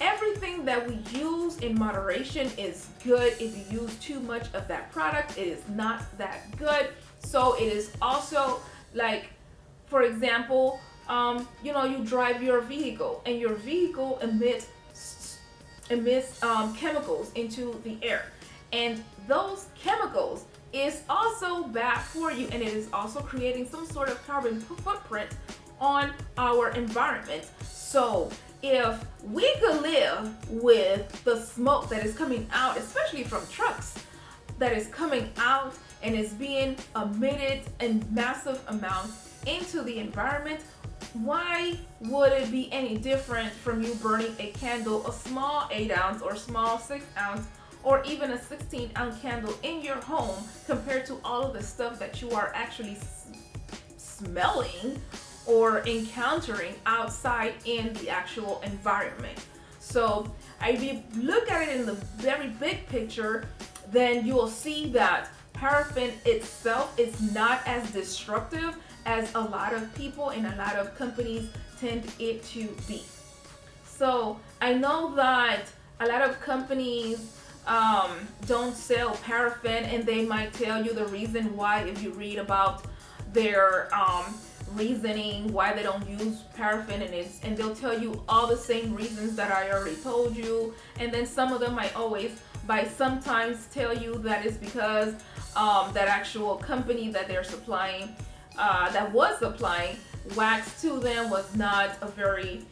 everything that we use in moderation is good. If you use too much of that product, it is not that good. So it is also like, for example, you drive your vehicle and your vehicle emits chemicals into the air, and those chemicals is also bad for you, and it is also creating some sort of carbon footprint on our environment. So if we could live with the smoke that is coming out, especially from trucks, that is coming out and is being emitted in massive amounts into the environment, why would it be any different from you burning a candle, a small 8-ounce or small 6-ounce or even a 16-ounce candle in your home, compared to all of the stuff that you are actually smelling or encountering outside in the actual environment? So if you look at it in the very big picture, then you will see that paraffin itself is not as destructive as a lot of people and a lot of companies tend it to be. So I know that a lot of companies don't sell paraffin, and they might tell you the reason why if you read about their reasoning why they don't use paraffin, and they'll tell you all the same reasons that I already told you. And then some of them might sometimes tell you that it's because that actual company that they're supplying, that was supplying wax to them, was not a very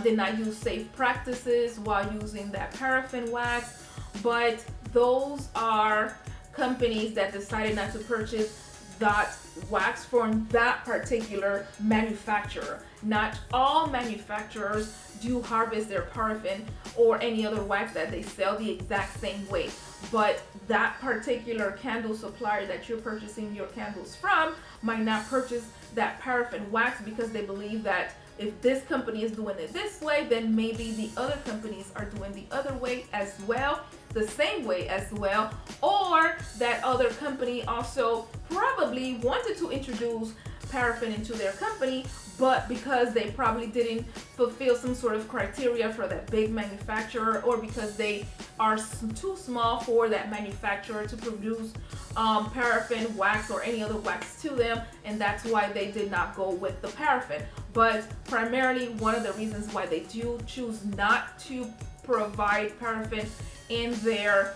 did not use safe practices while using that paraffin wax. But those are companies that decided not to purchase that wax from that particular manufacturer. Not all manufacturers do harvest their paraffin or any other wax that they sell the exact same way, but that particular candle supplier that you're purchasing your candles from might not purchase that paraffin wax because they believe that if this company is doing it this way, then maybe the other companies are doing the other way as well, the same way as well, or that other company also probably wanted to introduce paraffin into their company, but because they probably didn't fulfill some sort of criteria for that big manufacturer, or because they are too small for that manufacturer to produce paraffin wax or any other wax to them, and that's why they did not go with the paraffin. But primarily, one of the reasons why they do choose not to provide paraffin in their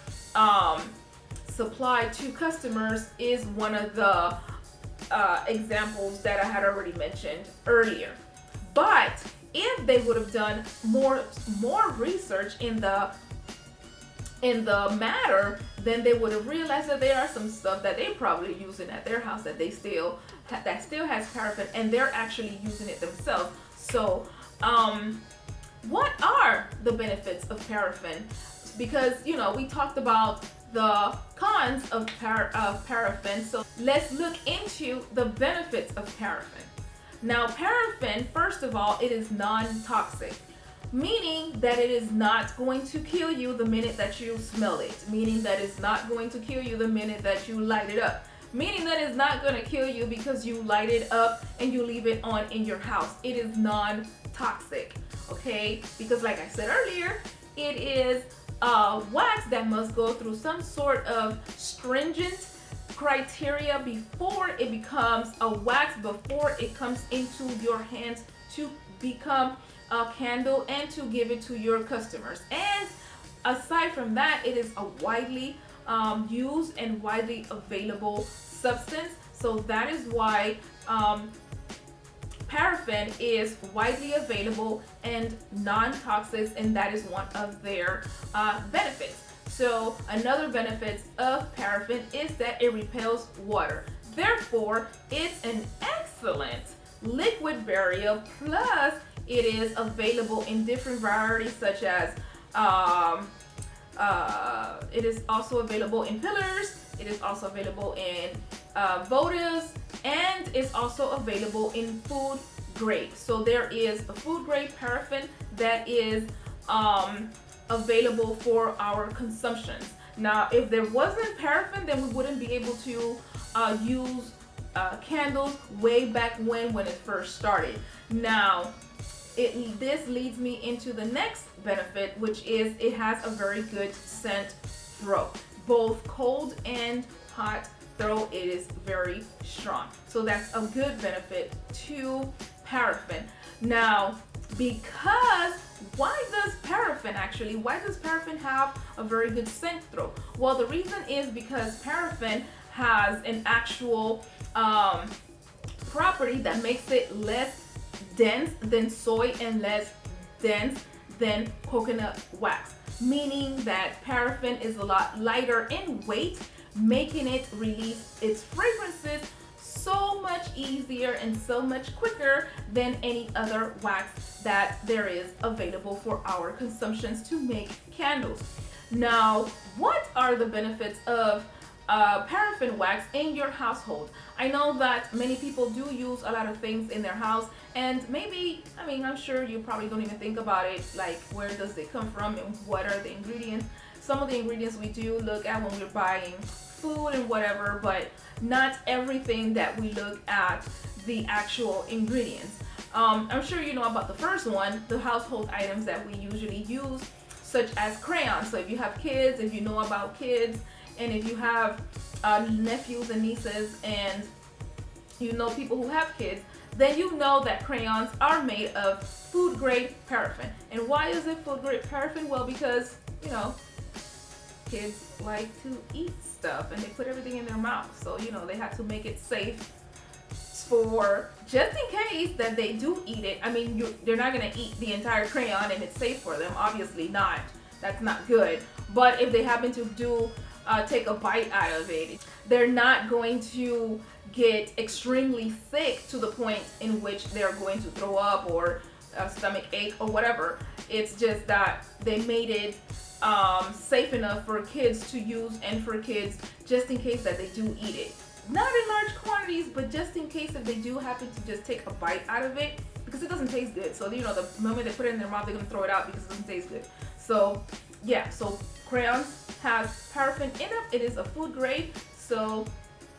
supply to customers is one of the examples that I had already mentioned earlier. But if they would have done more research in the matter, then they would have realized that there are some stuff that they're probably using at their house that that still has paraffin, and they're actually using it themselves. So what are the benefits of paraffin? Because we talked about the cons of paraffin, so let's look into the benefits of paraffin. Now, paraffin, first of all, it is non-toxic, meaning that it is not going to kill you the minute that you smell it, meaning that it's not going to kill you the minute that you light it up, meaning that it's not going to kill you because you light it up and you leave it on in your house. It is non-toxic, okay? Because like I said earlier, it is wax that must go through some sort of stringent criteria before it becomes a wax, before it comes into your hands to become a candle and to give it to your customers. And aside from that, it is a widely used and widely available substance. So that is why paraffin is widely available and non-toxic, and that is one of their benefits. So another benefit of paraffin is that it repels water. Therefore, it's an excellent liquid barrier, plus it is available in different varieties such as it is also available in pillars, it is also available in votives, and it's also available in food grade. So there is a food grade paraffin that is available for our consumptions. Now, if there wasn't paraffin, then we wouldn't be able to use candles way back when it first started. Now, this leads me into the next benefit, which is it has a very good scent throw. Both cold and hot throw, it is very strong. So that's a good benefit to paraffin. Now, because why does paraffin have a very good scent throw? Well, the reason is because paraffin has an actual property that makes it less dense than soy and less dense than coconut wax, meaning that paraffin is a lot lighter in weight, making it release its fragrances so much easier and so much quicker than any other wax that there is available for our consumptions to make candles. Now, what are the benefits of paraffin wax in your household? I know that many people do use a lot of things in their house, and maybe, I'm sure you probably don't even think about it, like where does it come from and what are the ingredients. Some of the ingredients we do look at when we're buying food and whatever, but not everything that we look at the actual ingredients. I'm sure you know about the first one, the household items that we usually use, such as crayons. So if you have kids, if you know about kids, and if you have nephews and nieces, and you know people who have kids, then you know that crayons are made of food grade paraffin. And why is it food grade paraffin? Well, because, kids like to eat stuff and they put everything in their mouth. So, they have to make it safe for, just in case that they do eat it. They're not going to eat the entire crayon and it's safe for them. Obviously not. That's not good. But if they happen to take a bite out of it, they're not going to get extremely sick to the point in which they're going to throw up or a stomach ache or whatever. It's just that they made it safe enough for kids to use and for kids just in case that they do eat it. Not in large quantities, but just in case if they do happen to just take a bite out of it, because it doesn't taste good. So, the moment they put it in their mouth, they're going to throw it out because it doesn't taste good. So, yeah, so crayons has paraffin in it. It is a food grade. So,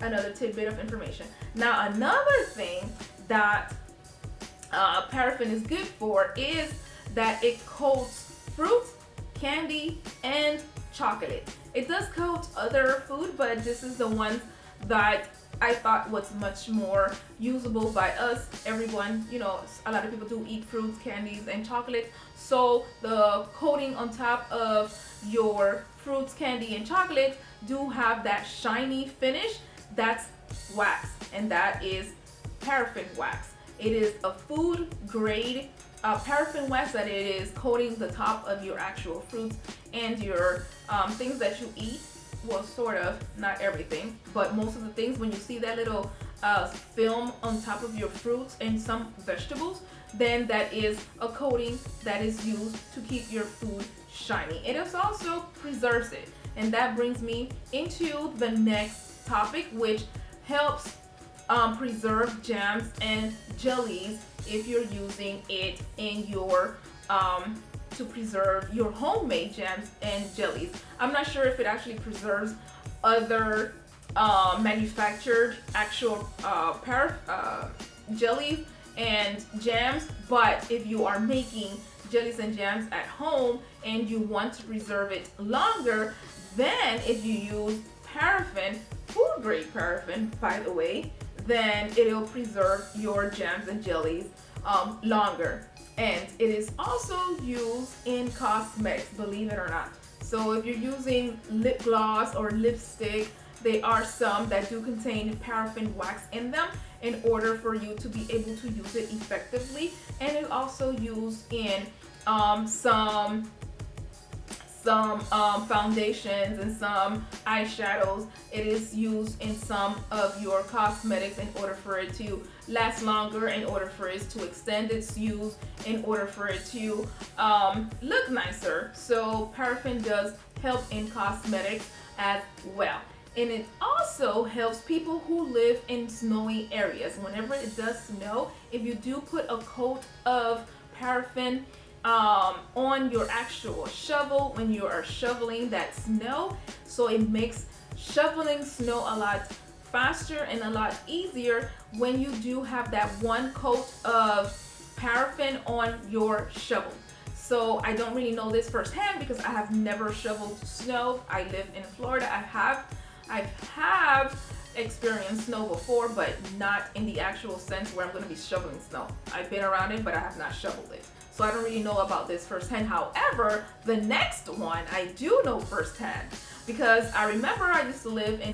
another tidbit of information. Now, another thing that paraffin is good for is that it coats fruit, candy, and chocolate. It does coat other food, but this is the one that I thought was much more usable by us, everyone. A lot of people do eat fruits, candies, and chocolate. So the coating on top of your fruits, candy, and chocolate do have that shiny finish. That's wax, and that is paraffin wax. It is a food grade paraffin wax that it is coating the top of your actual fruits and your things that you eat. Well, sort of, not everything, but most of the things. When you see that little film on top of your fruits and some vegetables, then that is a coating that is used to keep your food shiny. It is also preserves it, and that brings me into the next topic, which helps preserve jams and jellies if you're using it in your to preserve your homemade jams and jellies. I'm not sure if it actually preserves other manufactured actual jellies and jams, but if you are making jellies and jams at home and you want to preserve it longer, then if you use paraffin, food grade paraffin, by the way, then it'll preserve your jams and jellies longer. And it is also used in cosmetics, believe it or not. So if you're using lip gloss or lipstick, there are some that do contain paraffin wax in them in order for you to be able to use it effectively. And it's also used in some foundations and some eyeshadows. It is used in some of your cosmetics in order for it to last longer, in order for it to extend its use, in order for it to look nicer. So paraffin does help in cosmetics as well. And it also helps people who live in snowy areas. Whenever it does snow, if you do put a coat of paraffin on your actual shovel when you are shoveling that snow, so it makes shoveling snow a lot faster and a lot easier when you do have that one coat of paraffin on your shovel. So I don't really know this firsthand because I have never shoveled snow. I live in Florida. I have experienced snow before, but not in the actual sense where I'm going to be shoveling snow. I've been around it, but I have not shoveled it. So I don't really know about this firsthand. However, the next one I do know firsthand because I remember I used to live in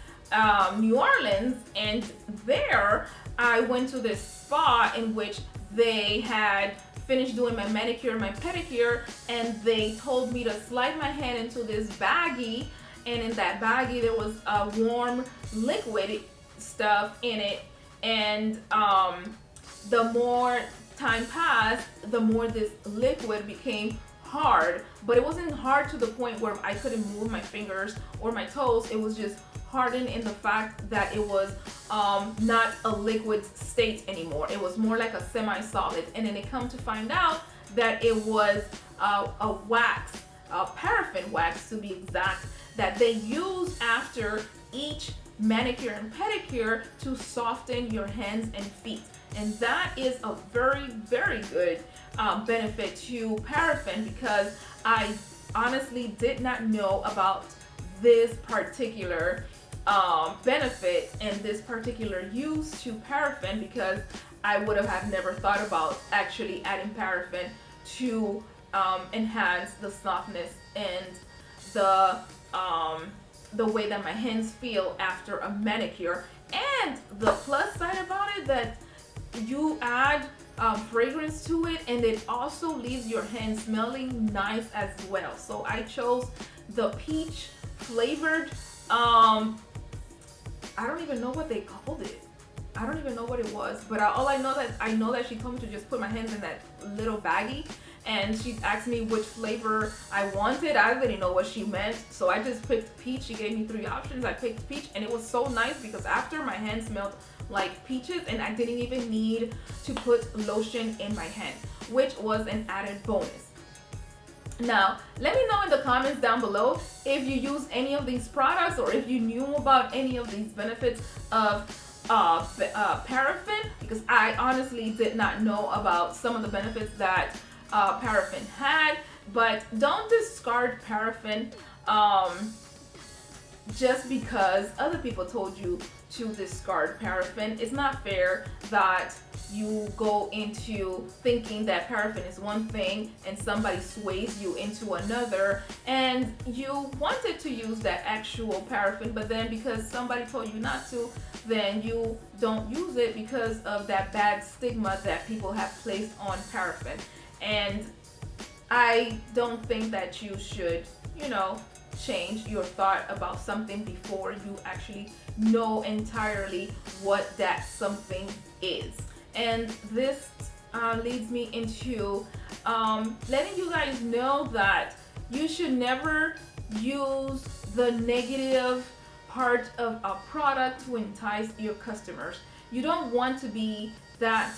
New Orleans, and there I went to this spa in which they had finished doing my manicure and my pedicure, and they told me to slide my hand into this baggie, and in that baggie there was a warm liquid stuff in it, and the more time passed, the more this liquid became hard. But it wasn't hard to the point where I couldn't move my fingers or my toes. It was just hardened in the fact that it was not a liquid state anymore. It was more like a semi-solid. And then it come to find out that it was a wax, a paraffin wax to be exact, that they use after each manicure and pedicure to soften your hands and feet. And that is a very, very good benefit to paraffin, because I honestly did not know about this particular benefit and this particular use to paraffin, because I would have never thought about actually adding paraffin to enhance the softness and the way that my hands feel after a manicure. And the plus side about it, that you add fragrance to it, and it also leaves your hands smelling nice as well. So I chose the peach flavored, I don't even know what they called it. I don't even know what it was, but all I know that she told me to just put my hands in that little baggie, and she asked me which flavor I wanted. I didn't know what she meant, so I just picked peach. She gave me 3 options. I picked peach, and it was so nice because after, my hand smelled like peaches, and I didn't even need to put lotion in my hand, which was an added bonus. Now, let me know in the comments down below if you use any of these products, or if you knew about any of these benefits of paraffin, because I honestly did not know about some of the benefits that paraffin had. But don't discard paraffin just because other people told you to discard paraffin. It's not fair that you go into thinking that paraffin is one thing and somebody sways you into another, and you wanted to use that actual paraffin, but then because somebody told you not to, then you don't use it because of that bad stigma that people have placed on paraffin. And I don't think that you should, change your thought about something before you actually know entirely what that something is. And this leads me into letting you guys know that you should never use the negative part of a product to entice your customers. You don't want to be that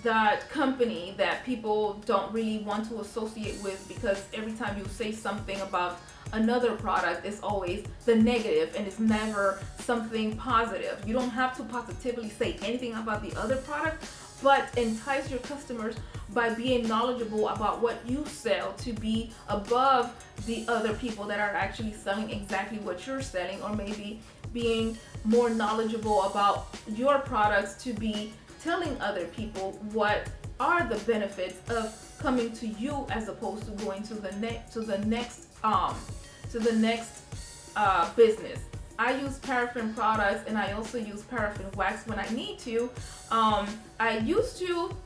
that company that people don't really want to associate with, because every time you say something about another product, it's always the negative and it's never something positive. You don't have to positively say anything about the other product, but entice your customers by being knowledgeable about what you sell, to be above the other people that are actually selling exactly what you're selling, or maybe being more knowledgeable about your products to be telling other people what are the benefits of coming to you as opposed to going to the next business. I use paraffin products, and I also use paraffin wax when I need to. I used to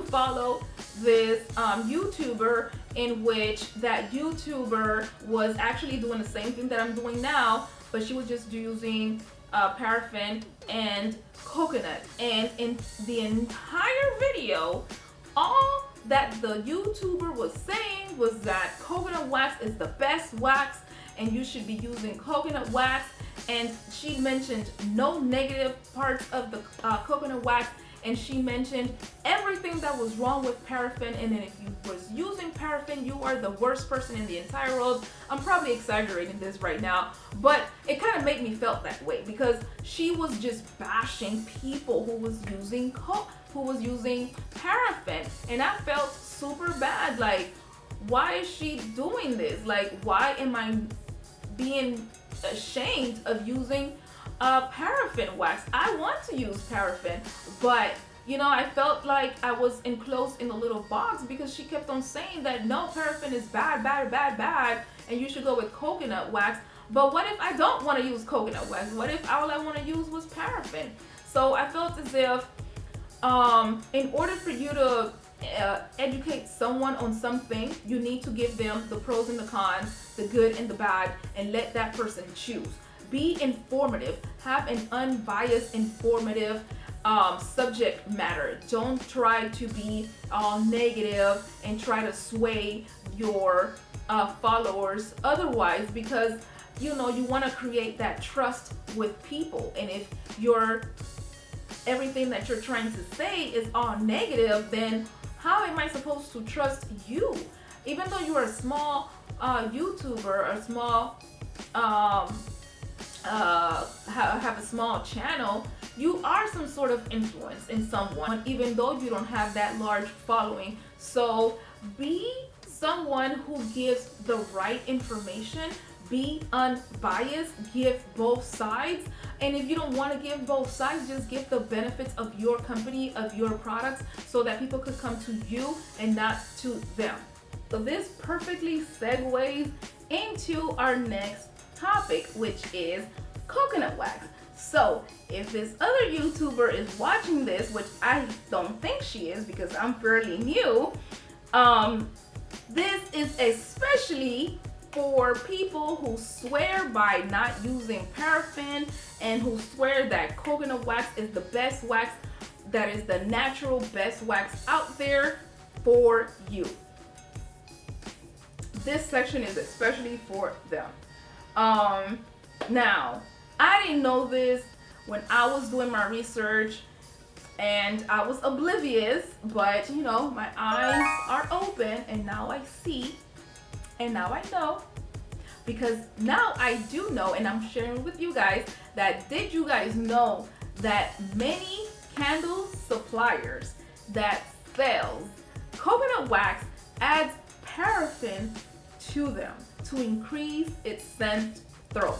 follow this YouTuber, in which that YouTuber was actually doing the same thing that I'm doing now, but she was just using paraffin and coconut. And in the entire video, all that the YouTuber was saying was that coconut wax is the best wax and you should be using coconut wax. And she mentioned no negative parts of the coconut wax, and she mentioned everything that was wrong with paraffin, and then if you was using paraffin, you are the worst person in the entire world. I'm probably exaggerating this right now, but it kind of made me felt that way because she was just bashing people who was using paraffin, and I felt super bad. Like, why is she doing this? Like, why am I being ashamed of using paraffin wax? I want to use paraffin, but you know, I felt like I was enclosed in a little box because she kept on saying that no, paraffin is bad, bad, bad, bad, and you should go with coconut wax. But what if I don't want to use coconut wax? What if all I want to use was paraffin? So I felt as if in order for you to educate someone on something, you need to give them the pros and the cons, the good and the bad, and let that person choose. Be informative. Have an unbiased, informative subject matter. Don't try to be all negative and try to sway your followers otherwise, because you know you want to create that trust with people. And if everything that you're trying to say is all negative, then how am I supposed to trust you? Even though you're a small YouTuber or a small have a small channel, you are some sort of influence in someone, even though you don't have that large following. So be someone who gives the right information. Be unbiased, give both sides. And if you don't want to give both sides, just give the benefits of your company, of your products, so that people could come to you and not to them. So this perfectly segues into our next topic, which is coconut wax. So if this other YouTuber is watching this, which I don't think she is because I'm fairly new, this is especially for people who swear by not using paraffin and who swear that coconut wax is the best wax, that is the natural best wax out there for you. This section is especially for them. Now, I didn't know this when I was doing my research, and I was oblivious, but you know, my eyes are open and now I see. And now I know, because now I do know, and I'm sharing with you guys that did you guys know that many candle suppliers that sells coconut wax adds paraffin to them to increase its scent throw.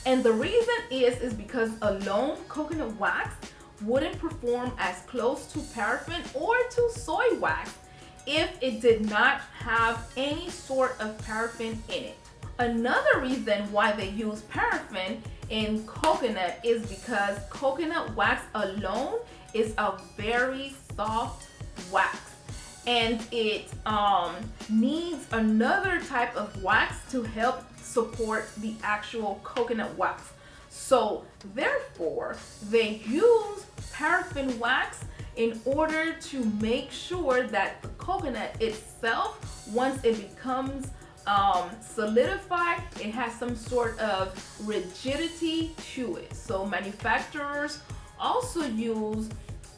And the reason is because alone coconut wax wouldn't perform as close to paraffin or to soy wax if it did not have any sort of paraffin in it. Another reason why they use paraffin in coconut is because coconut wax alone is a very soft wax, and it needs another type of wax to help support the actual coconut wax. So therefore, they use paraffin wax in order to make sure that the coconut itself, once it becomes solidified, it has some sort of rigidity to it. So manufacturers also use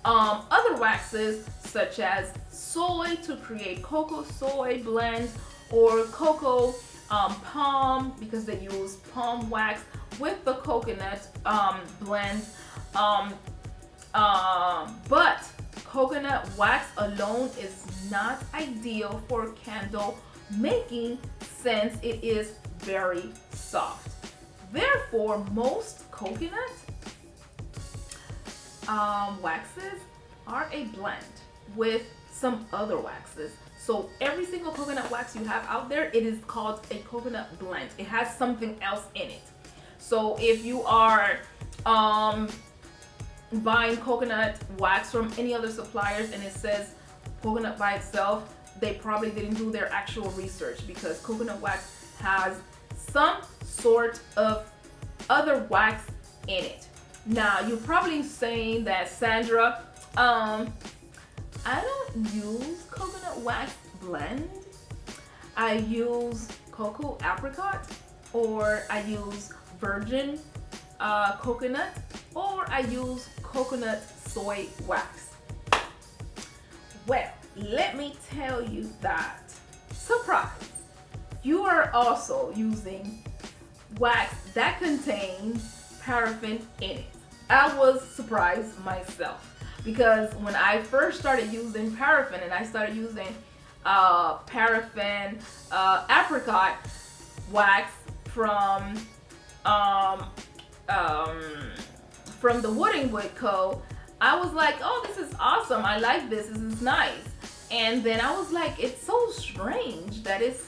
other waxes such as soy to create cocoa soy blends, or cocoa palm, because they use palm wax with the coconut blend. But coconut wax alone is not ideal for candle making since it is very soft. Therefore, most coconut waxes are a blend with some other waxes. So every single coconut wax you have out there, it is called a coconut blend. It has something else in it. So if you are buying coconut wax from any other suppliers and it says coconut by itself, they probably didn't do their actual research, because coconut wax has some sort of other wax in it. Now you're probably saying that, Sandra, I don't use coconut wax blend. I use cocoa apricot, or I use virgin coconut, or I use coconut soy wax. Well, let me tell you that, surprise, you are also using wax that contains paraffin in it. I was surprised myself because when I first started using paraffin and I started using paraffin apricot wax from the Wooding Wood Co., I was like, oh, this is awesome. I like this. This is nice. And then I was like, it's so strange that it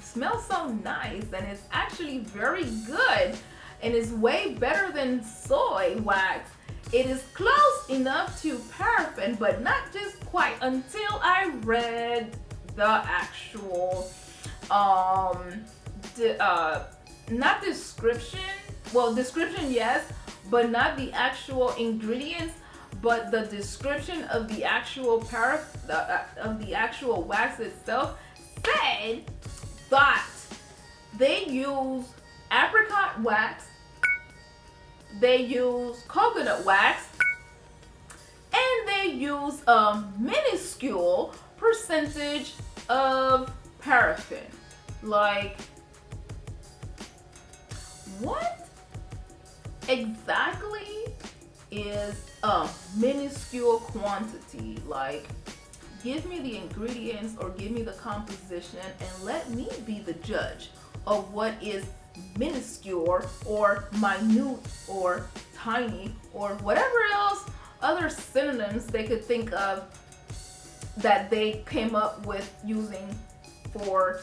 smells so nice and it's actually very good and it's way better than soy wax. It is close enough to paraffin, but not just quite, until I read the actual not description, well, description yes, but not the actual ingredients, but the description of the actual of the actual wax itself said that they use apricot wax, they use coconut wax, and they use a minuscule percentage of paraffin. Like, what exactly is a minuscule quantity? Like, give me the ingredients or give me the composition and let me be the judge of what is minuscule or minute or tiny or whatever else other synonyms they could think of that they came up with using for,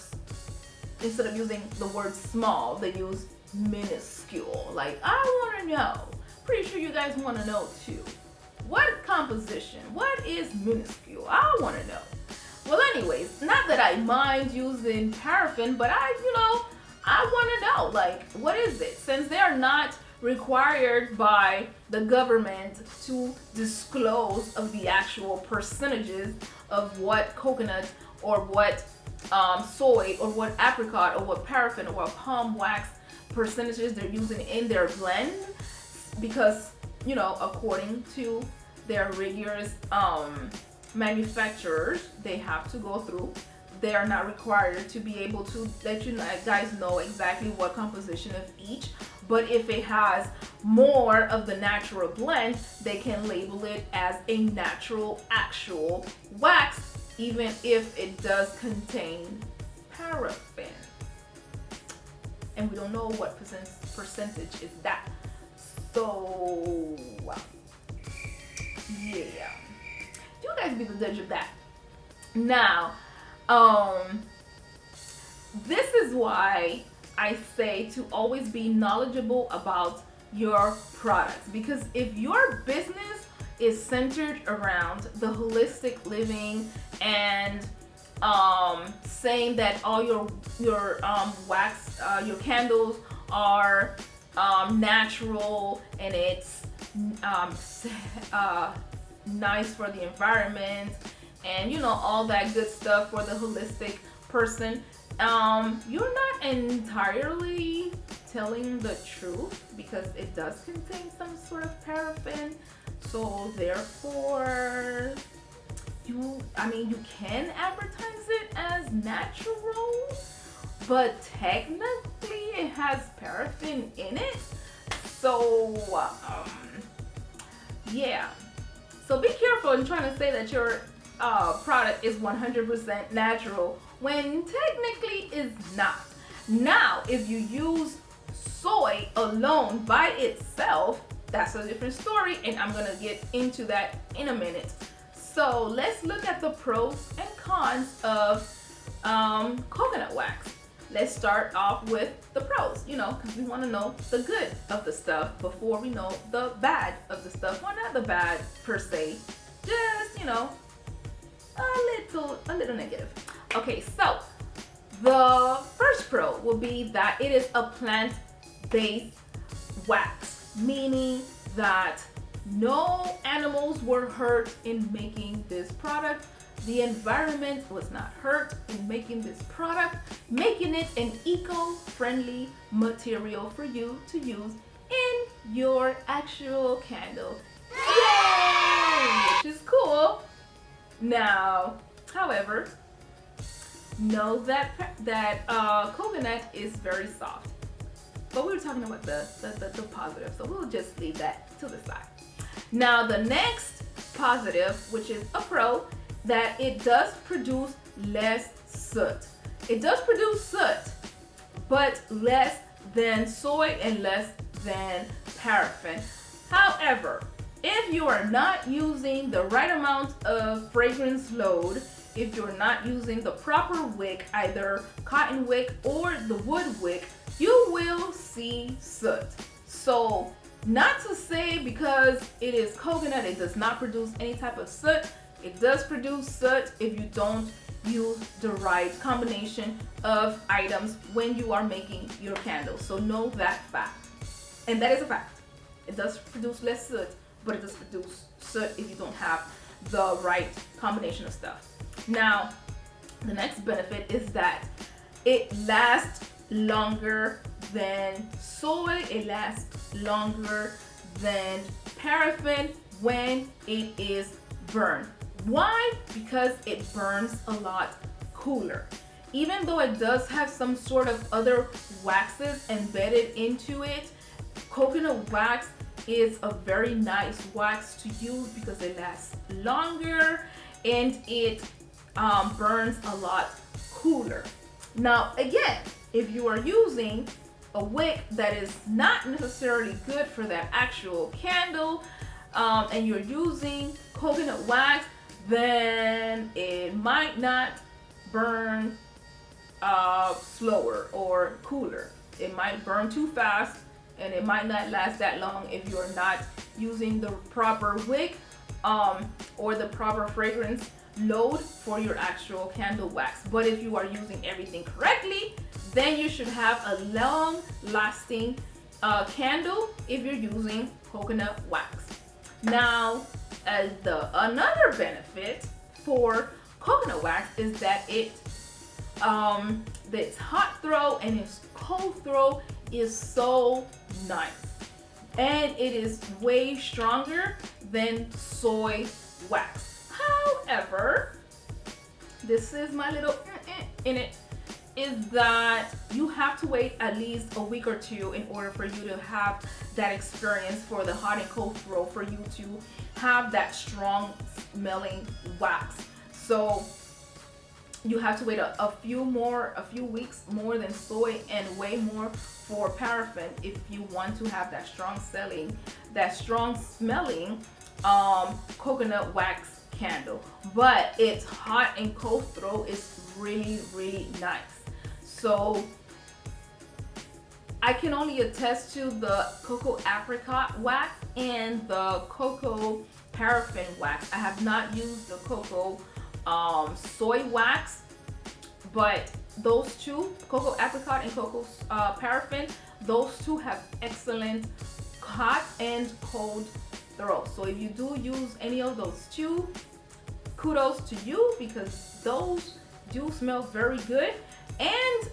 instead of using the word small, they use minuscule. Like, I want to know, pretty sure you guys want to know too, what composition, what is minuscule? I want to know. Well, anyways, not that I mind using paraffin, but I want to know, like, what is it? Since they're not required by the government to disclose of the actual percentages of what coconut or what soy or what apricot or what paraffin or what palm wax percentages they're using in their blend, because according to their rigorous manufacturers they have to go through, they are not required to be able to let you guys know exactly what composition of each, but if it has more of the natural blend, they can label it as a natural actual wax, even if it does contain paraffin. And we don't know what percentage is that. So, yeah. You guys be the judge of that. Now, this is why I say to always be knowledgeable about your products, because if your business is centered around the holistic living and saying that all your wax, your candles are natural and it's nice for the environment and all that good stuff for the holistic person, you're not entirely telling the truth, because it does contain some sort of paraffin. So therefore, you can advertise it as natural, but technically it has paraffin in it. So yeah. So be careful in trying to say that your product is 100% natural when technically it's not. Now, if you use soy alone by itself, that's a different story, and I'm gonna get into that in a minute. So let's look at the pros and cons of coconut wax. Let's start off with the pros, because we want to know the good of the stuff before we know the bad of the stuff. Well, not the bad per se, just a little negative. Okay, so the first pro will be that it is a plant-based wax, meaning that no animals were hurt in making this product. The environment was not hurt in making this product, making it an eco-friendly material for you to use in your actual candle Yay! Which is cool. Now, however, know that coconut is very soft. But we were talking about the positive, so we'll just leave that to the side. Now, the next positive, which is a pro, that it does produce less soot. It does produce soot, but less than soy and less than paraffin. However, if you are not using the right amount of fragrance load, if you're not using the proper wick, either cotton wick or the wood wick, you will see soot. So, not to say because it is coconut, it does not produce any type of soot. It does produce soot if you don't use the right combination of items when you are making your candles. So know that fact. And that is a fact. It does produce less soot, but it does produce soot if you don't have the right combination of stuff. Now, the next benefit is that it lasts longer than soy. It lasts longer than paraffin when it is burned. Why? Because it burns a lot cooler. Even though it does have some sort of other waxes embedded into it, coconut wax is a very nice wax to use because it lasts longer and it burns a lot cooler. Now, again, if you are using a wick that is not necessarily good for that actual candle, and you're using coconut wax, then it might not burn slower or cooler. It might burn too fast and it might not last that long if you're not using the proper wick or the proper fragrance load for your actual candle wax. But if you are using everything correctly, then you should have a long lasting candle if you're using coconut wax. Now, another benefit for coconut wax is that its hot throw and its cold throw is so nice, and it is way stronger than soy wax. However, this is my little in it, is that you have to wait at least a week or two in order for you to have that experience for the hot and cold throw, for you to have that strong smelling wax. So you have to wait a few weeks more than soy, and way more for paraffin if you want to have that strong smelling coconut wax candle. But its hot and cold throw is really, really nice. So I can only attest to the cocoa apricot wax and the cocoa paraffin wax. I have not used the cocoa soy wax, but those two, cocoa apricot and cocoa paraffin, those two have excellent hot and cold throw. So if you do use any of those two, kudos to you, because those do smell very good, and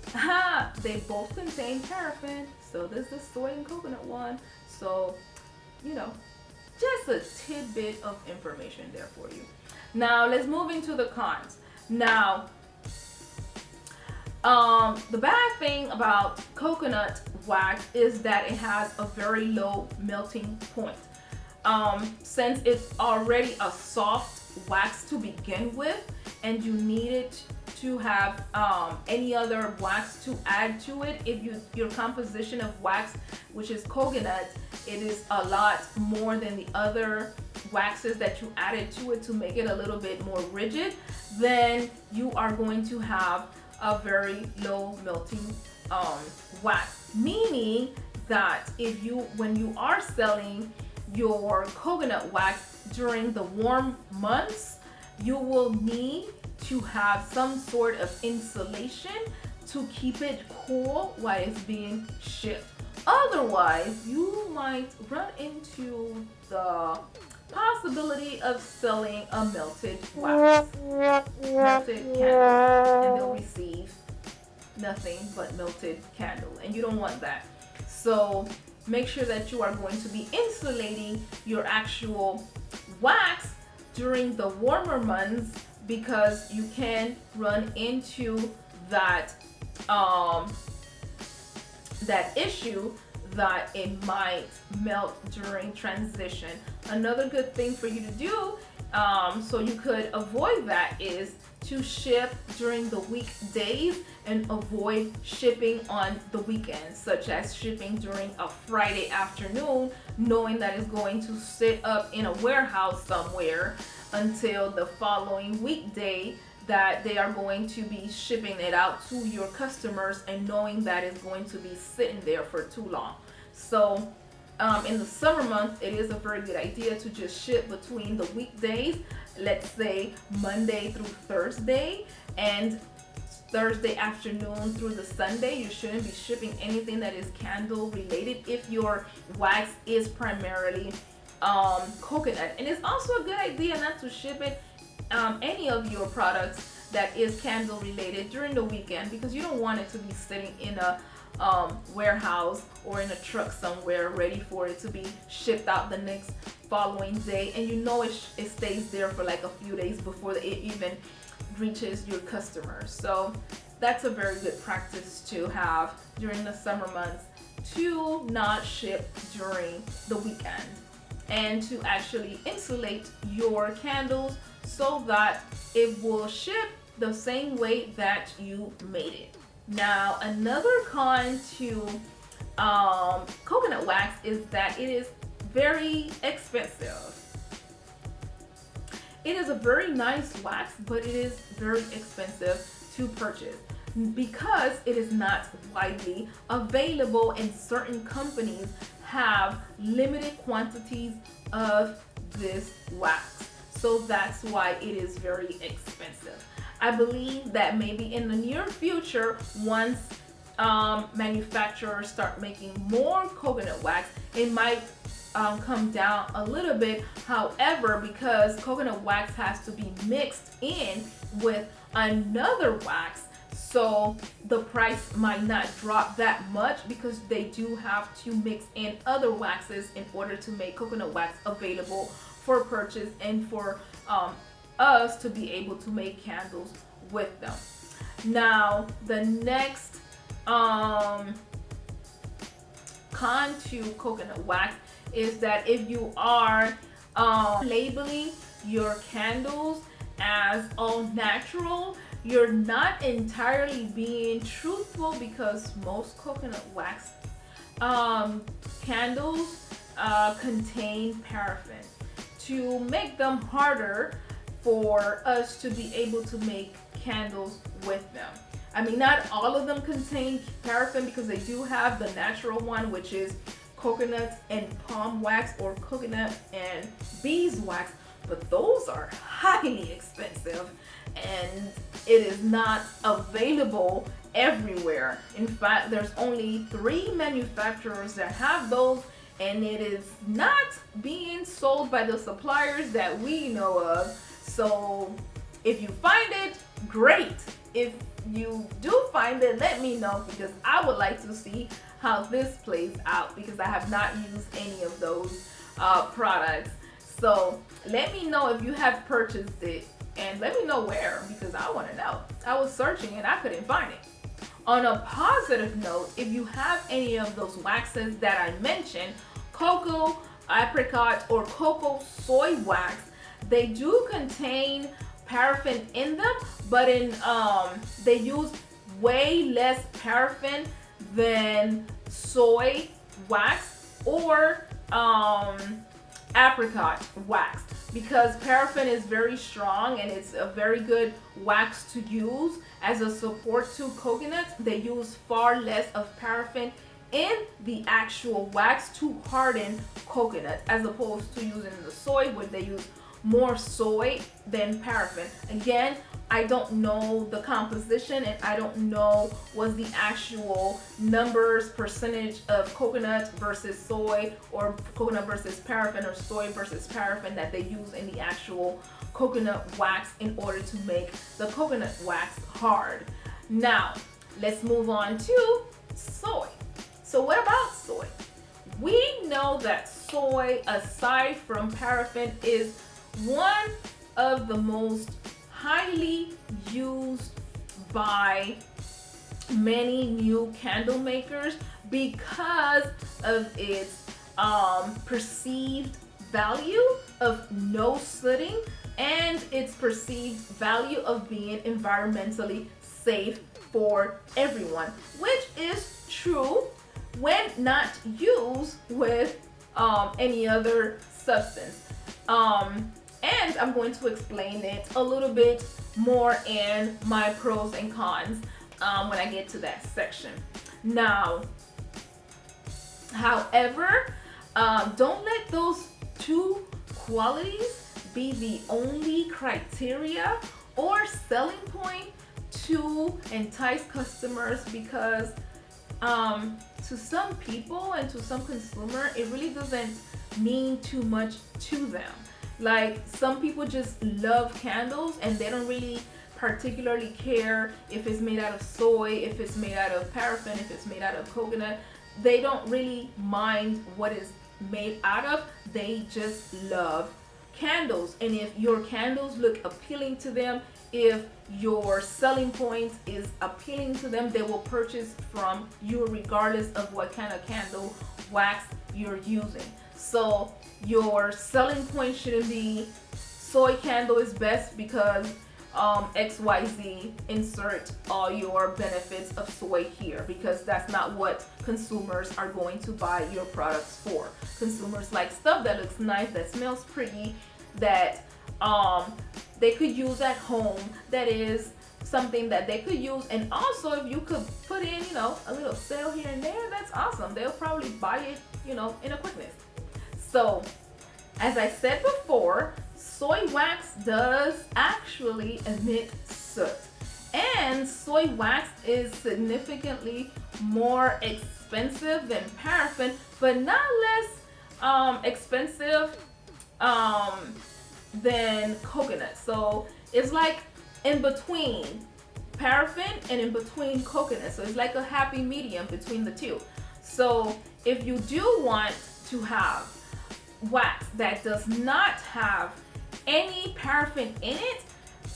they both contain paraffin. So this is soy and coconut one. So, you know, just a tidbit of information there for you. Now let's move into the cons. Now, the bad thing about coconut wax is that it has a very low melting point. Since it's already a soft wax to begin with, and you need it to have any other wax to add to it, if your composition of wax, which is coconut, it is a lot more than the other waxes that you added to it to make it a little bit more rigid, then you are going to have a very low melting wax. Meaning that when you are selling your coconut wax during the warm months, you will need to have some sort of insulation to keep it cool while it's being shipped. Otherwise, you might run into the possibility of selling a melted wax, melted candle, and they'll receive nothing but melted candle, and you don't want that. So make sure that you are going to be insulating your actual wax during the warmer months, because you can run into that that issue that it might melt during transition. Another good thing for you to do, so you could avoid that, is to ship during the weekdays and avoid shipping on the weekends, such as shipping during a Friday afternoon, knowing that it's going to sit up in a warehouse somewhere until the following weekday that they are going to be shipping it out to your customers, and knowing that it's going to be sitting there for too long. So in the summer months, it is a very good idea to just ship between the weekdays, let's say Monday through Thursday, and Thursday afternoon through the Sunday. You shouldn't be shipping anything that is candle related if your wax is primarily coconut. And it's also a good idea not to ship it, any of your products that is candle related, during the weekend, because you don't want it to be sitting in a warehouse or in a truck somewhere ready for it to be shipped out the next following day, and you know it stays there for like a few days before it even reaches your customers. So that's a very good practice to have during the summer months, to not ship during the weekend, and to actually insulate your candles so that it will ship the same way that you made it. Now, another con to coconut wax is that it is very expensive. It is a very nice wax, but it is very expensive to purchase because it is not widely available, and certain companies have limited quantities of this wax. So that's why it is very expensive. I believe that maybe in the near future, once manufacturers start making more coconut wax, it might come down a little bit. However, because coconut wax has to be mixed in with another wax, so the price might not drop that much, because they do have to mix in other waxes in order to make coconut wax available for purchase and for us to be able to make candles with them. Now, the next con to coconut wax is that if you are labeling your candles as all natural, you're not entirely being truthful, because most coconut wax candles contain paraffin to make them harder for us to be able to make candles with them. I mean, not all of them contain paraffin, because they do have the natural one, which is coconut and palm wax, or coconut and beeswax, but those are highly expensive and it is not available everywhere. In fact, there's only 3 manufacturers that have those, and it is not being sold by the suppliers that we know of. So if you find it, great. If you do find it, let me know, because I would like to see how this plays out, because I have not used any of those products. So let me know if you have purchased it, and let me know where, because I want to know. I was searching and I couldn't find it. On a positive note, if you have any of those waxes that I mentioned, cocoa, apricot, or cocoa soy wax, they do contain paraffin in them, but they use way less paraffin than soy wax or apricot wax, because paraffin is very strong and it's a very good wax to use as a support to coconut. They use far less of paraffin in the actual wax to harden coconut, as opposed to using the soy, where they use more soy than paraffin. Again, I don't know the composition, and I don't know what the actual numbers, percentage of coconut versus soy, or coconut versus paraffin, or soy versus paraffin that they use in the actual coconut wax in order to make the coconut wax hard. Now, let's move on to soy. So what about soy? We know that soy, aside from paraffin, is one of the most highly used by many new candle makers because of its perceived value of no sooting and its perceived value of being environmentally safe for everyone, which is true when not used with any other substance. And I'm going to explain it a little bit more in my pros and cons when I get to that section. Now, however, don't let those two qualities be the only criteria or selling point to entice customers, because to some people and to some consumer, it really doesn't mean too much to them. Like, some people just love candles and they don't really particularly care if it's made out of soy, if it's made out of paraffin, if it's made out of coconut. They don't really mind what it's made out of. They just love candles. And if your candles look appealing to them, if your selling point is appealing to them, they will purchase from you regardless of what kind of candle wax you're using. So your selling point shouldn't be soy candle is best because XYZ, insert all your benefits of soy here, because that's not what consumers are going to buy your products for. Consumers like stuff that looks nice, that smells pretty, that they could use at home, that is something that they could use. And also, if you could put in, you know, a little sale here and there, that's awesome. They'll probably buy it, you know, in a quickness. So, as I said before, soy wax does actually emit soot. And soy wax is significantly more expensive than paraffin, but not less expensive than coconut. So it's like in between paraffin and in between coconut. So it's like a happy medium between the two. So if you do want to have wax that does not have any paraffin in it,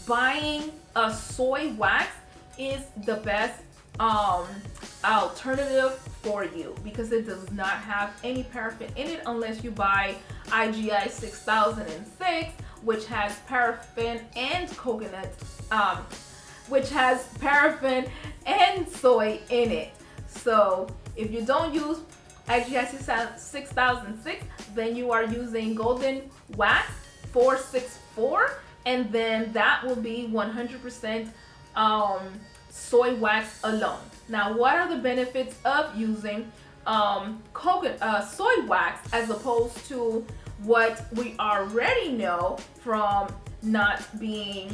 buying a soy wax is the best alternative for you, because it does not have any paraffin in it, unless you buy IGI 6006, which has paraffin and coconut, which has paraffin and soy in it. So if you don't use IGI 6006, then you are using Golden Wax 464, and then that will be 100% soy wax alone. Now, what are the benefits of using soy wax as opposed to what we already know from not being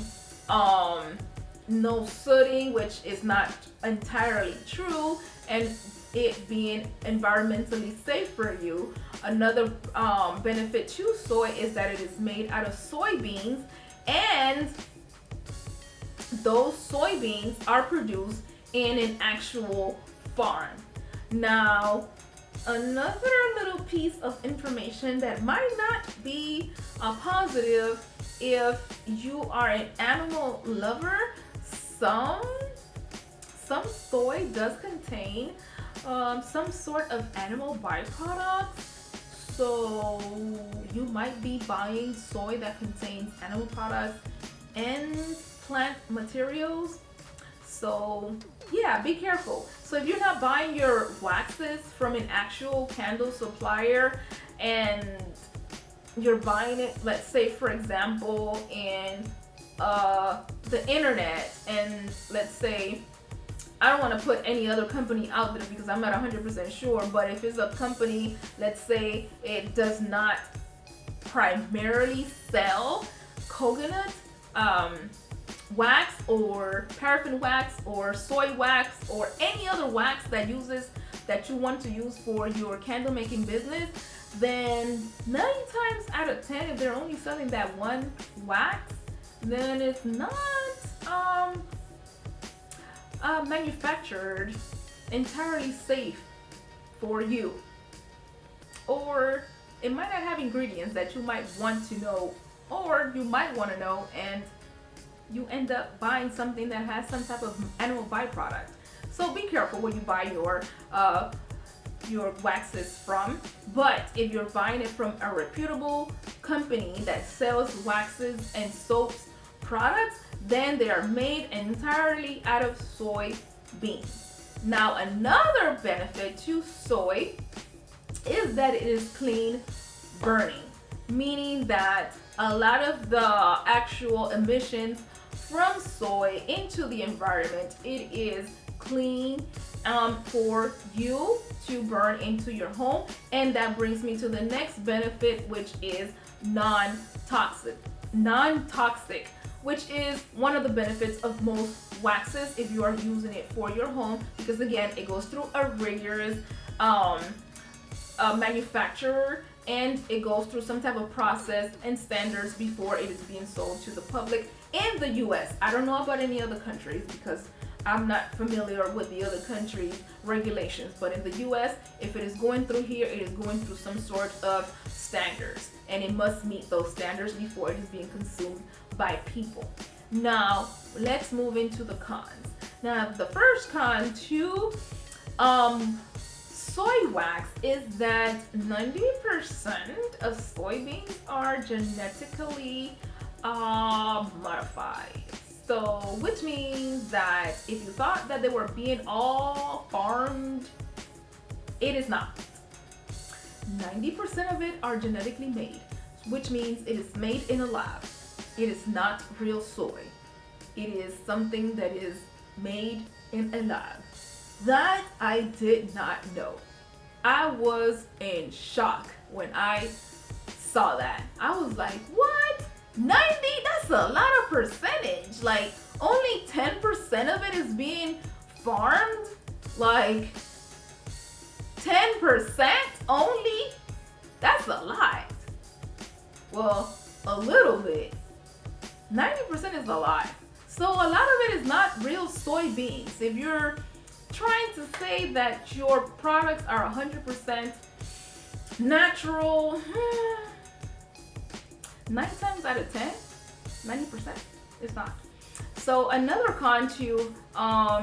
no sooting, which is not entirely true, and it being environmentally safe for you? Another benefit to soy is that it is made out of soybeans, and those soybeans are produced in an actual farm. Now, another little piece of information that might not be positive if you are an animal lover, some soy does contain some sort of animal byproducts. So you might be buying soy that contains animal products and plant materials. So yeah, be careful. So if you're not buying your waxes from an actual candle supplier and you're buying it, let's say for example, in the internet, and let's say, I don't want to put any other company out there because I'm not 100% sure, but if it's a company, let's say it does not primarily sell coconut wax or paraffin wax or soy wax or any other wax that you want to use for your candle making business, then 9 times out of 10, if they're only selling that one wax, then it's not manufactured entirely safe for you. or it might not have ingredients that you might want to know, or you might want to know, and you end up buying something that has some type of animal byproduct. So be careful when you buy your waxes from. But if you're buying it from a reputable company that sells waxes and soaps products, then they are made entirely out of soy beans. Now, another benefit to soy is that it is clean burning, meaning that a lot of the actual emissions from soy into the environment, it is clean for you to burn into your home. And that brings me to the next benefit, which is non-toxic, which is one of the benefits of most waxes if you are using it for your home, because again, it goes through a rigorous manufacturer, and it goes through some type of process and standards before it is being sold to the public in the US. I don't know about any other countries because I'm not familiar with the other countries' regulations, but in the US, if it is going through here, it is going through some sort of standards, and it must meet those standards before it is being consumed by people. Now, let's move into the cons. Now, the first con to soy wax is that 90% of soybeans are genetically modified. So, which means that if you thought that they were being all farmed, it is not. 90% of it are genetically made, which means it is made in a lab. It is not real soy. It is something that is made in a lab. That I did not know. I was in shock when I saw that. I was like, what? 90? That's a lot of percentage. Like, only 10% of it is being farmed? Like, 10% only? That's a lot. Well, a little bit. 90% is a lot. So a lot of it is not real soybeans. If you're trying to say that your products are 100% natural, 9 times out of 10, 90% is not. So another con to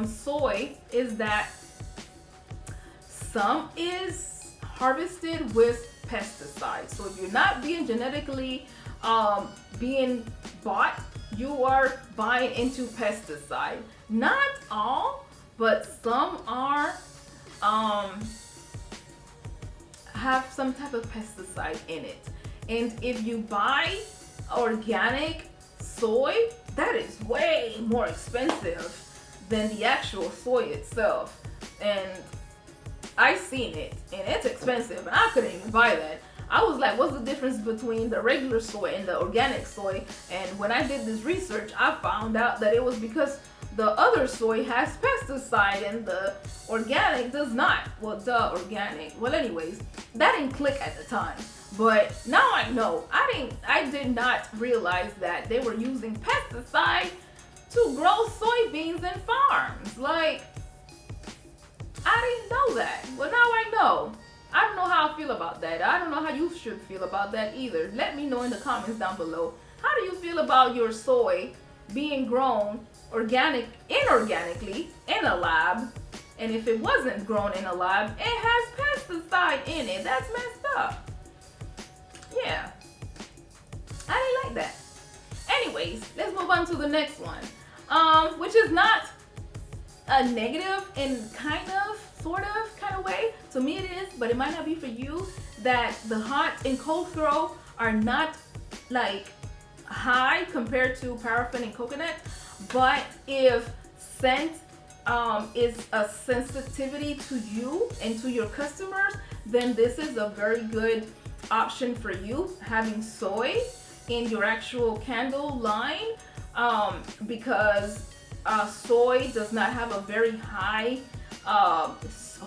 soy is that some is harvested with pesticides. So if you're not being genetically being bought, you are buying into pesticide. Not all, but some are have some type of pesticide in it. And if you buy organic soy, that is way more expensive than the actual soy itself. And I seen it, and it's expensive, and I couldn't even buy that. I was like, what's the difference between the regular soy and the organic soy? And when I did this research, I found out that it was because the other soy has pesticide and the organic does not. Well, the organic. Well, anyways, that didn't click at the time. But now I know. I did not realize that they were using pesticide to grow soybeans in farms. Like, I didn't know that. Well, now I know. I don't know how I feel about that. I don't know how you should feel about that either. Let me know in the comments down below. How do you feel about your soy being grown inorganically in a lab? And if it wasn't grown in a lab, it has pesticide in it. That's messed up. Yeah. I didn't like that. Anyways, let's move on to the next one. Which is not a negative in kind of way. To me it is, but it might not be for you, that the hot and cold throw are not like high compared to paraffin and coconut. But if scent is a sensitivity to you and to your customers, then this is a very good option for you, having soy in your actual candle line, because soy does not have a very high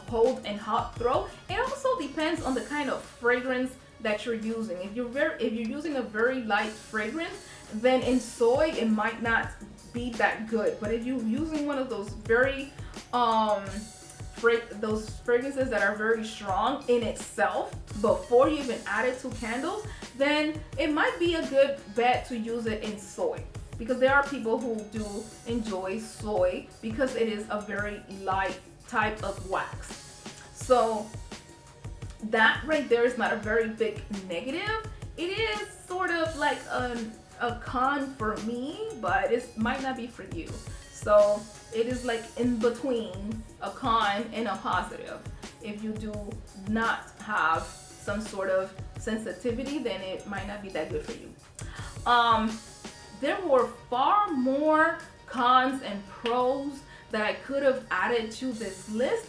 cold and hot throw. It also depends on the kind of fragrance that you're using. If you're using a very light fragrance, then in soy it might not be that good. But if you're using one of those very those fragrances that are very strong in itself before you even add it to candles, then it might be a good bet to use it in soy, because there are people who do enjoy soy because it is a very light type of wax. So that right there is not a very big negative. It is sort of like a con for me, but it might not be for you. So it is like in between a con and a positive. If you do not have some sort of sensitivity, then it might not be that good for you. There were far more cons and pros that I could have added to this list,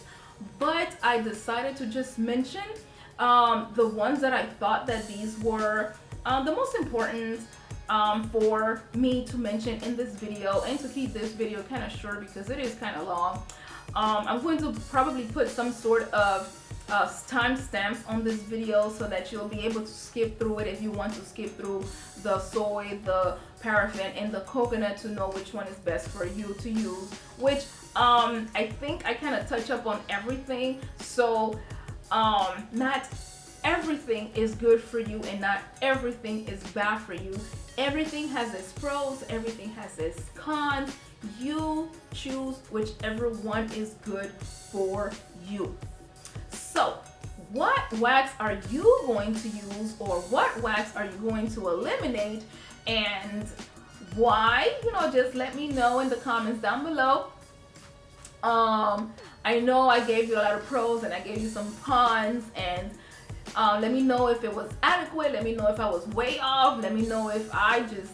but I decided to just mention the ones that I thought that these were the most important for me to mention in this video, and to keep this video kind of short because it is kind of long. I'm going to probably put some sort of timestamps on this video so that you'll be able to skip through it if you want to skip through the soy, the paraffin, and the coconut to know which one is best for you to use, which I think I kind of touch up on everything. So not everything is good for you and not everything is bad for you. Everything has its pros, everything has its cons. You choose whichever one is good for you. So what wax are you going to use, or what wax are you going to eliminate, and why? Just let me know in the comments down below. I know I gave you a lot of pros and I gave you some cons, and let me know if it was adequate. Let me know if I was way off. Let me know if I just,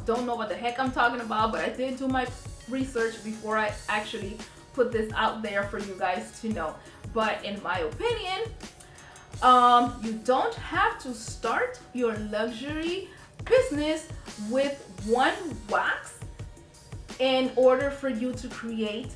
don't know what the heck I'm talking about, but I did do my research before I actually put this out there for you guys to know. But in my opinion, you don't have to start your luxury business with one wax in order for you to create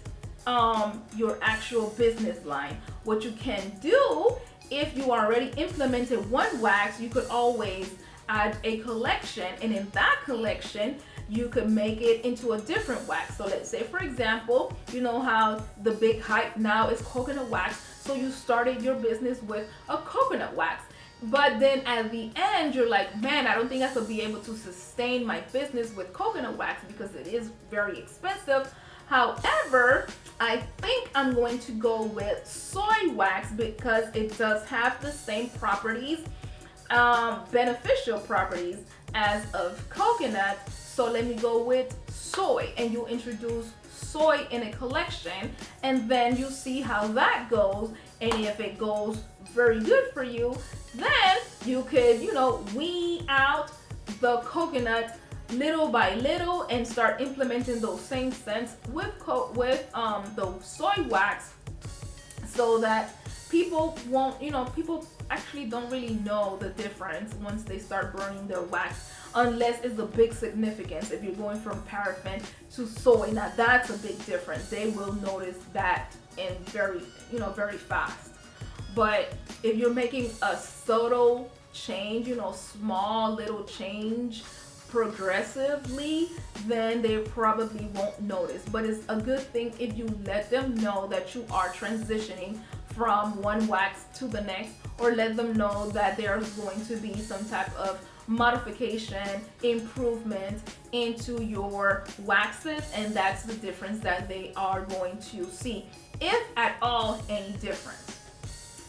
your actual business line. What you can do, if you already implemented one wax, you could always add a collection, and in that collection you could make it into a different wax. So let's say, for example, you know how the big hype now is coconut wax, so you started your business with a coconut wax, but then at the end you're like, man, I don't think I could be able to sustain my business with coconut wax because it is very expensive. However, I think I'm going to go with soy wax because it does have the same properties, beneficial properties as of coconut. So let me go with soy, and you introduce soy in a collection, and then you see how that goes. And if it goes very good for you, then you could, weed out the coconut little by little and start implementing those same scents with the soy wax, so that people won't, people actually don't really know the difference once they start burning their wax, unless it's a big significance. If you're going from paraffin to soy, now that's a big difference. They will notice that in very fast. But if you're making a subtle change, small little change progressively, then they probably won't notice. But it's a good thing if you let them know that you are transitioning from one wax to the next, or let them know that there's going to be some type of modification, improvement into your waxes, and that's the difference that they are going to see, if at all any difference.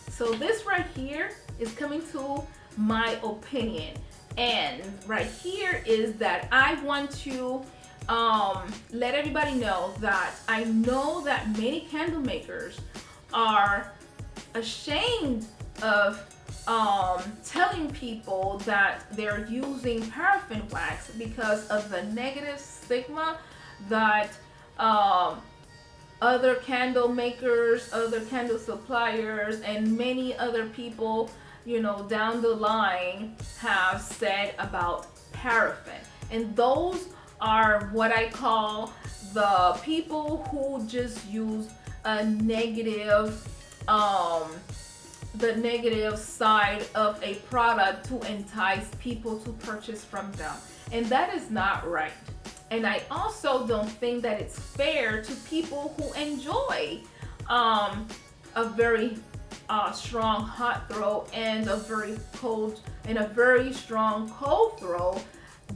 So this right here is coming to my opinion, and right here is that I want to let everybody know that I know that many candle makers are ashamed of telling people that they're using paraffin wax because of the negative stigma that other candle makers, other candle suppliers, and many other people, down the line have said about paraffin. And those are what I call the people who just use a negative, the negative side of a product to entice people to purchase from them. And that is not right. And I also don't think that it's fair to people who enjoy a very strong hot throw and a very cold and a very strong cold throw,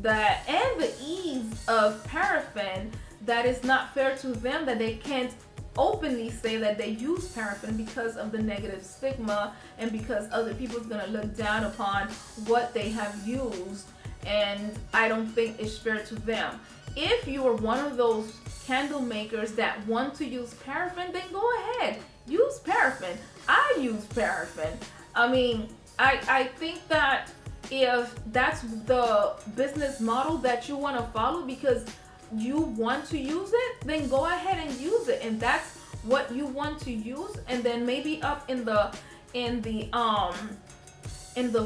that and the ease of paraffin, that is not fair to them that they can't openly say that they use paraffin because of the negative stigma and because other people's gonna look down upon what they have used, and I don't think it's fair to them. If you are one of those candle makers that want to use paraffin, then go ahead, use paraffin. I use paraffin. I mean, I think that if that's the business model that you want to follow because you want to use it, then go ahead and use it. And that's what you want to use, and then maybe up in the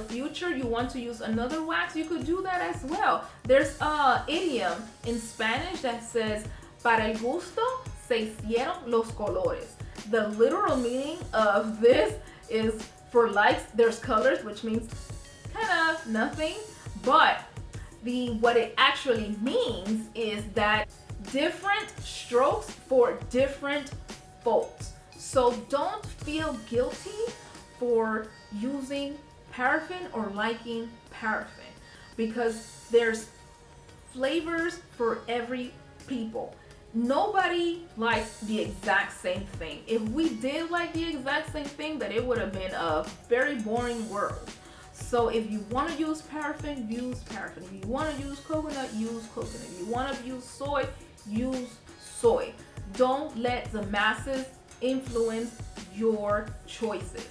future you want to use another wax, you could do that as well. There's a idiom in Spanish that says, para el gusto se hicieron los colores. The literal meaning of this is, for likes there's colors, which means kind of nothing, but what it actually means is that different strokes for different folks. So don't feel guilty for using paraffin or liking paraffin, because there's flavors for every people. Nobody likes the exact same thing. If we did like the exact same thing, then it would have been a very boring world. So if you want to use paraffin, use paraffin. If you want to use coconut, use coconut. If you want to use soy, use soy. Don't let the masses influence your choices.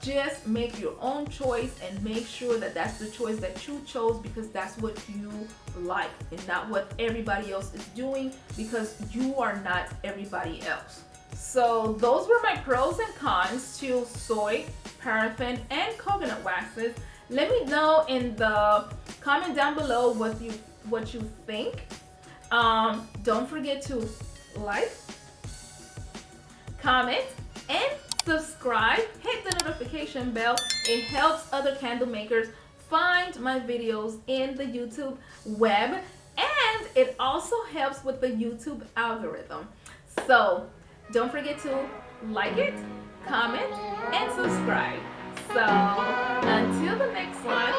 Just make your own choice and make sure that that's the choice that you chose because that's what you like and not what everybody else is doing, because you are not everybody else. So those were my pros and cons to soy, paraffin, and coconut waxes. Let me know in the comment down below what you think. Don't forget to like, comment, and subscribe. Hit the notification bell. It helps other candle makers find my videos in the YouTube web, and it also helps with the YouTube algorithm. So don't forget to like it, comment, and subscribe. So until the next one,